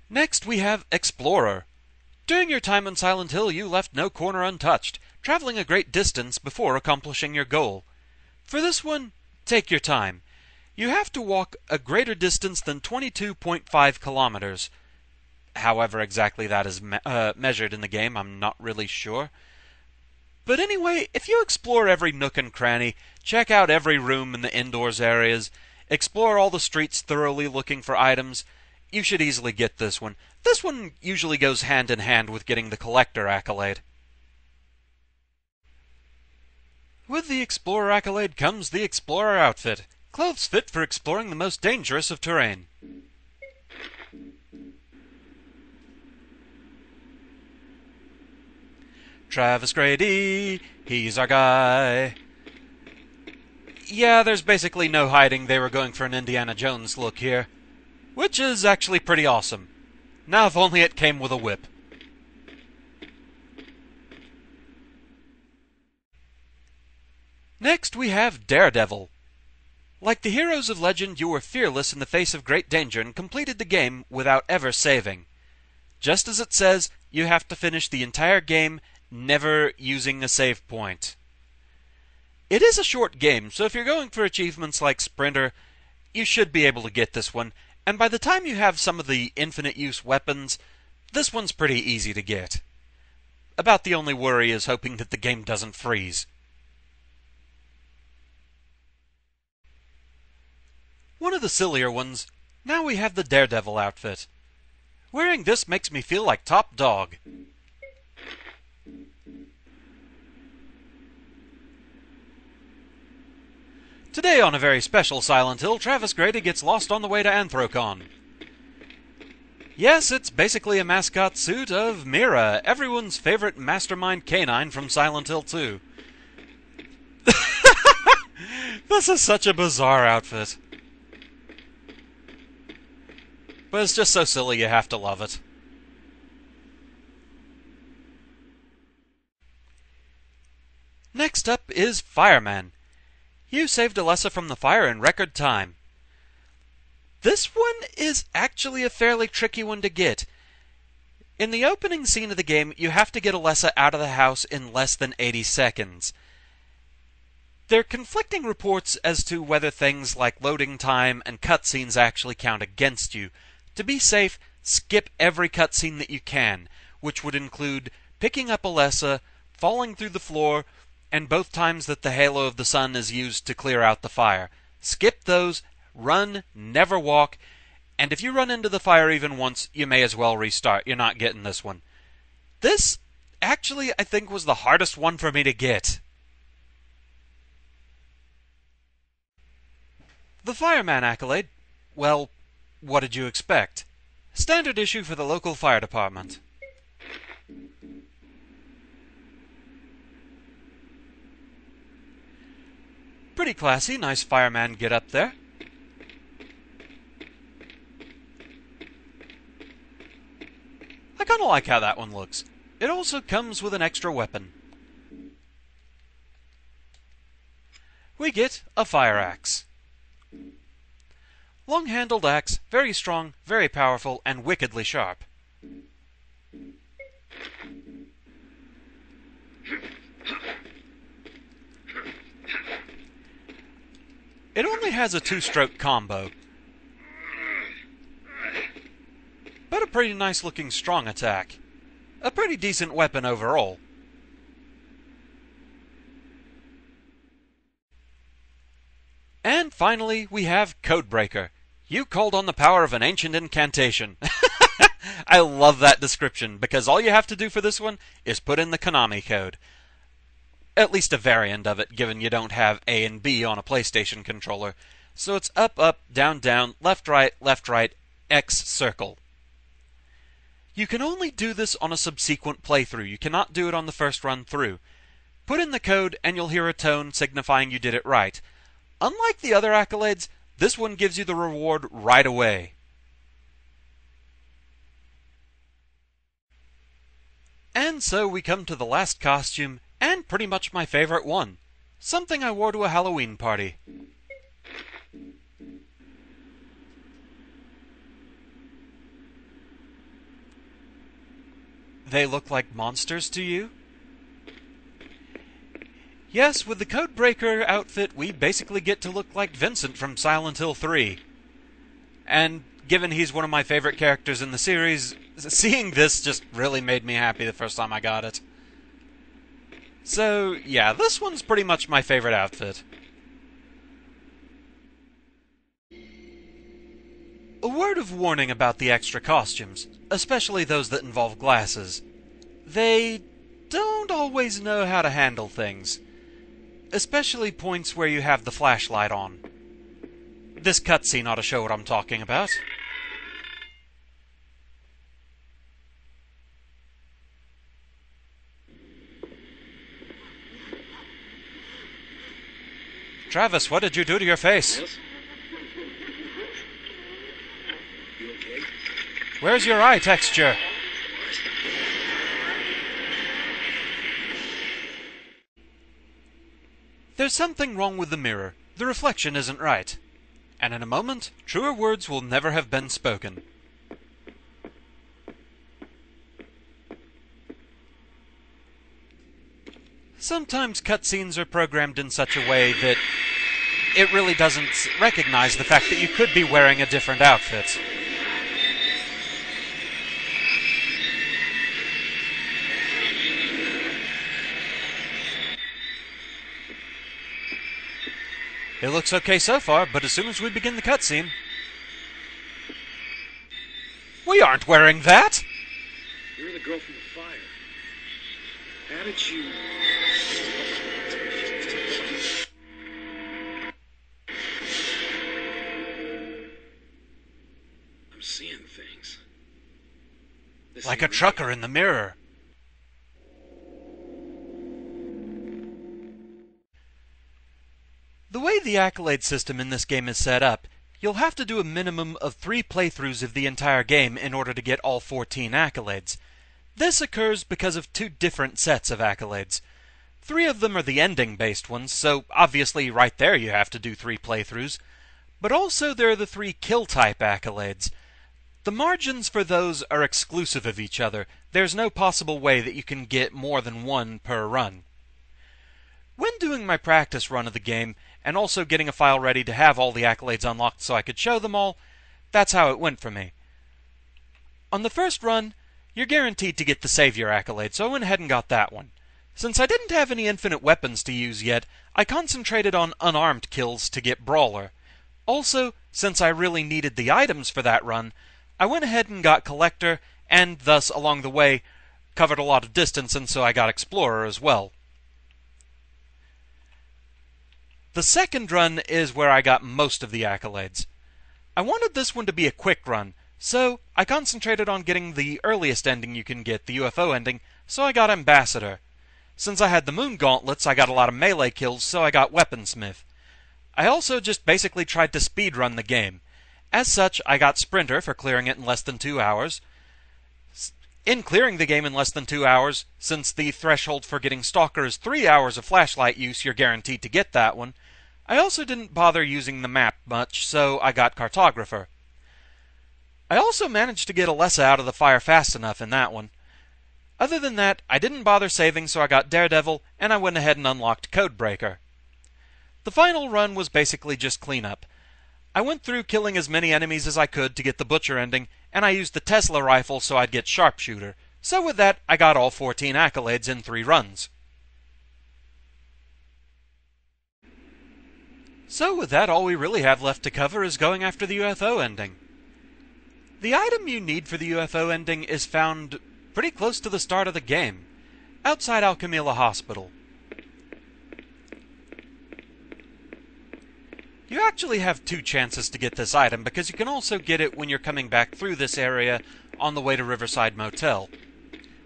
Next we have Explorer. During your time on Silent Hill, you left no corner untouched, traveling a great distance before accomplishing your goal. For this one, take your time. You have to walk a greater distance than 22.5 kilometers. However exactly that is measured in the game, I'm not really sure. But anyway, if you explore every nook and cranny, check out every room in the indoors areas, explore all the streets thoroughly looking for items, you should easily get this one. This one usually goes hand in hand with getting the Collector Accolade. With the Explorer Accolade comes the Explorer outfit. Clothes fit for exploring the most dangerous of terrain. Travis Grady, he's our guy. Yeah, there's basically no hiding they were going for an Indiana Jones look here. Which is actually pretty awesome. Now if only it came with a whip. Next we have Daredevil. Like the heroes of legend, you were fearless in the face of great danger and completed the game without ever saving. Just as it says, you have to finish the entire game never using a save point. It is a short game, so if you're going for achievements like Sprinter, you should be able to get this one, and by the time you have some of the infinite use weapons, this one's pretty easy to get. About the only worry is hoping that the game doesn't freeze. One of the sillier ones, now we have the Daredevil outfit. Wearing this makes me feel like top dog. Today on a very special Silent Hill, Travis Grady gets lost on the way to Anthrocon. Yes, it's basically a mascot suit of Mira, everyone's favorite mastermind canine from Silent Hill 2. This is such a bizarre outfit. But it's just so silly you have to love it. Next up is Fireman. You saved Alessa from the fire in record time. This one is actually a fairly tricky one to get. In the opening scene of the game, you have to get Alessa out of the house in less than 80 seconds. There are conflicting reports as to whether things like loading time and cutscenes actually count against you. To be safe, skip every cutscene that you can, which would include picking up Alessa, falling through the floor, and both times that the halo of the sun is used to clear out the fire. Skip those, run, never walk, and if you run into the fire even once, you may as well restart. You're not getting this one. This, actually, I think was the hardest one for me to get. The Fireman Accolade, well, what did you expect? Standard issue for the local fire department. Pretty classy, nice fireman get up there. I kinda like how that one looks. It also comes with an extra weapon. We get a fire axe. Long-handled axe, very strong, very powerful, and wickedly sharp. It only has a 2-stroke combo, but a pretty nice-looking strong attack. A pretty decent weapon overall. And finally, we have Codebreaker. You called on the power of an ancient incantation. I love that description, because all you have to do for this one is put in the Konami code. At least a variant of it, given you don't have A and B on a PlayStation controller. So it's up, up, down, down, left, right, X, circle. You can only do this on a subsequent playthrough. You cannot do it on the first run through. Put in the code and you'll hear a tone signifying you did it right. Unlike the other accolades, this one gives you the reward right away. And so we come to the last costume, and pretty much my favorite one. Something I wore to a Halloween party. they look like monsters to you? Yes, with the Codebreaker outfit, we basically get to look like Vincent from Silent Hill 3. And given he's one of my favorite characters in the series, seeing this just really made me happy the first time I got it. So, yeah, this one's pretty much my favorite outfit. A word of warning about the extra costumes, especially those that involve glasses. They don't always know how to handle things, especially points where you have the flashlight on. This cutscene ought to show what I'm talking about. Travis, what did you do to your face? Yes? You okay? Where's your eye texture? There's something wrong with the mirror. The reflection isn't right. And in a moment, truer words will never have been spoken. Sometimes cutscenes are programmed in such a way that it really doesn't recognize the fact that you could be wearing a different outfit. It looks okay so far, but as soon as we begin the cutscene... We aren't wearing that! You're the girl from the fire. How did you... I'm seeing things. Like a trucker in the mirror. The way the accolade system in this game is set up, you'll have to do a minimum of 3 playthroughs of the entire game in order to get all 14 accolades. This occurs because of 2 different sets of accolades. 3 of them are the ending-based ones, so obviously right there you have to do 3 playthroughs. But also there are the 3 kill-type accolades. The margins for those are exclusive of each other. There's no possible way that you can get more than 1 per run. When doing my practice run of the game, and also getting a file ready to have all the accolades unlocked so I could show them all, that's how it went for me. On the first run, you're guaranteed to get the Savior accolade, so I went ahead and got that one. Since I didn't have any infinite weapons to use yet, I concentrated on unarmed kills to get Brawler. Also, since I really needed the items for that run, I went ahead and got Collector, and thus, along the way, covered a lot of distance, and so I got Explorer as well. The second run is where I got most of the accolades. I wanted this one to be a quick run, so I concentrated on getting the earliest ending you can get, the UFO ending, so I got Ambassador. Since I had the Moon Gauntlets, I got a lot of melee kills, so I got Weaponsmith. I also just basically tried to speedrun the game. As such, I got Sprinter for clearing it in less than 2 hours. In clearing the game in less than 2 hours, since the threshold for getting Stalker is 3 hours of flashlight use, you're guaranteed to get that one. I also didn't bother using the map much, so I got Cartographer. I also managed to get Alessa out of the fire fast enough in that one. Other than that, I didn't bother saving, so I got Daredevil, and I went ahead and unlocked Codebreaker. The final run was basically just cleanup. I went through killing as many enemies as I could to get the Butcher ending, and I used the Tesla rifle so I'd get Sharpshooter. So with that, I got all 14 accolades in 3 runs. So with that, all we really have left to cover is going after the UFO ending. The item you need for the UFO ending is found pretty close to the start of the game, outside Alchemilla Hospital. You actually have 2 chances to get this item, because you can also get it when you're coming back through this area on the way to Riverside Motel.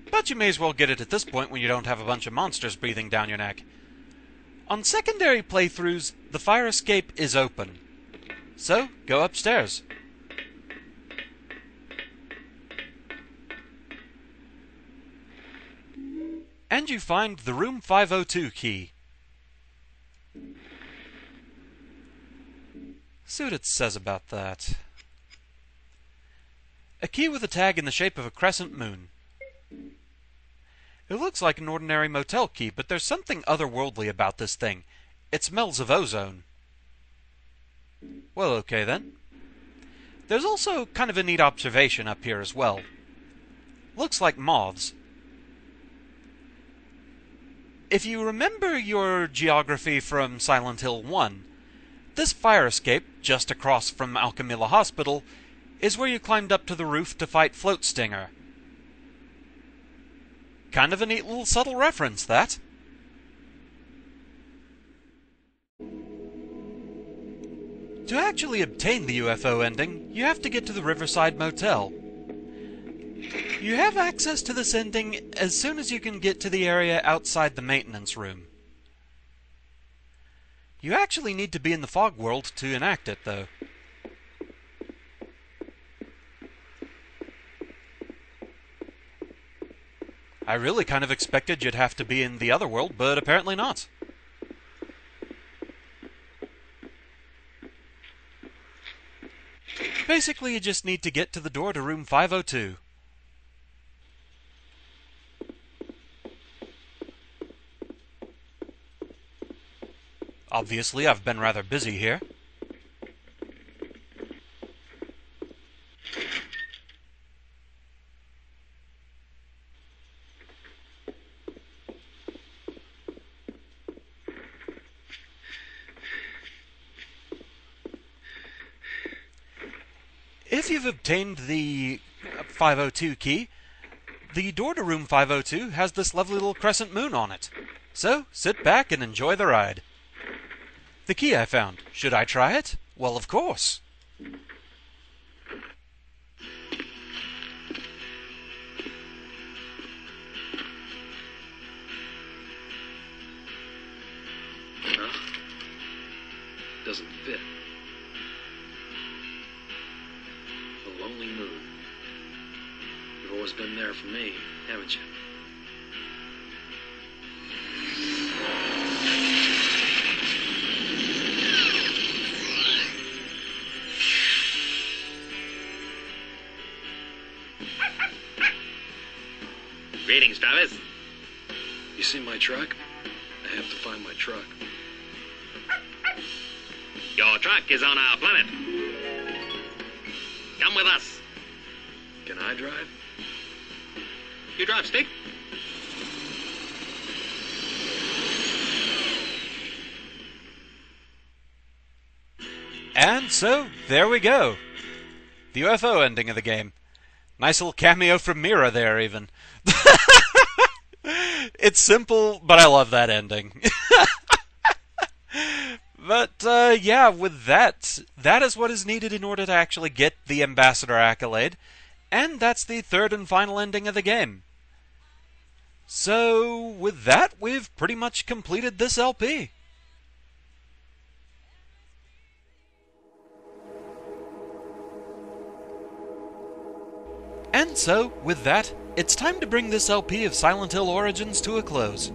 But you may as well get it at this point when you don't have a bunch of monsters breathing down your neck. On secondary playthroughs, the fire escape is open. So, go upstairs. And you find the Room 502 key. See what it says about that. A key with a tag in the shape of a crescent moon. It looks like an ordinary motel key, but there's something otherworldly about this thing. It smells of ozone. Well, okay then. There's also kind of a neat observation up here as well. Looks like moths. If you remember your geography from Silent Hill 1, this fire escape, just across from Alchemilla Hospital, is where you climbed up to the roof to fight Float Stinger. Kind of a neat little subtle reference, that. To actually obtain the UFO ending, you have to get to the Riverside Motel. You have access to this ending as soon as you can get to the area outside the maintenance room. You actually need to be in the fog world to enact it, though. I really kind of expected you'd have to be in the other world, but apparently not. Basically, you just need to get to the door to room 502. Obviously, I've been rather busy here. If you've obtained the 502 key, the door to room 502 has this lovely little crescent moon on it. So, sit back and enjoy the ride. The key I found. Should I try it? Well, of course. No, doesn't fit. The lonely moon. You've always been there for me, haven't you? Greetings, Travis. You see my truck? I have to find my truck. Your truck is on our planet. Come with us. Can I drive? You drive, Stick? And so, there we go. The UFO ending of the game. Nice little cameo from Mira there, even. It's simple, but I love that ending. But, yeah, with that is what is needed in order to actually get the Ambassador accolade, and that's the third and final ending of the game. So, with that, we've pretty much completed this LP. And so, with that, it's time to bring this LP of Silent Hill Origins to a close.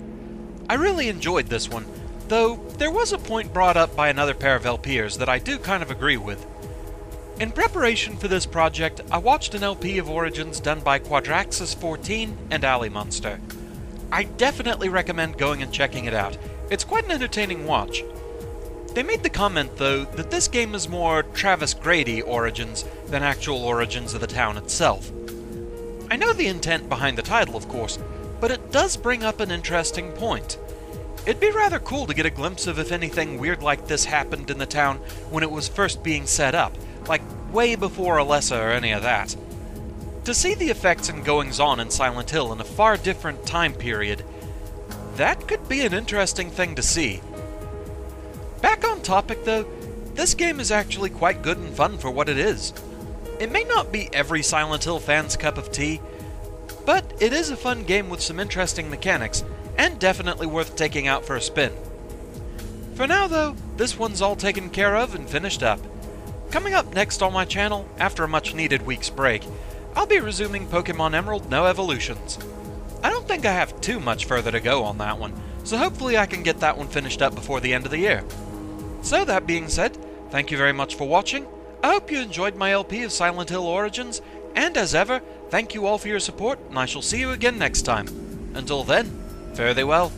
I really enjoyed this one, though there was a point brought up by another pair of LPers that I do kind of agree with. In preparation for this project, I watched an LP of Origins done by Quadraxis14 and Ali Monster. I definitely recommend going and checking it out. It's quite an entertaining watch. They made the comment, though, that this game is more Travis Grady Origins than actual Origins of the town itself. I know the intent behind the title, of course, but it does bring up an interesting point. It'd be rather cool to get a glimpse of if anything weird like this happened in the town when it was first being set up, like way before Alessa or any of that. To see the effects and goings-on in Silent Hill in a far different time period, that could be an interesting thing to see. Back on topic though, this game is actually quite good and fun for what it is. It may not be every Silent Hill fan's cup of tea, but it is a fun game with some interesting mechanics, and definitely worth taking out for a spin. For now though, this one's all taken care of and finished up. Coming up next on my channel, after a much needed week's break, I'll be resuming Pokémon Emerald No Evolutions. I don't think I have too much further to go on that one, so hopefully I can get that one finished up before the end of the year. So that being said, thank you very much for watching. I hope you enjoyed my LP of Silent Hill Origins, and as ever, thank you all for your support, and I shall see you again next time. Until then, fare thee well.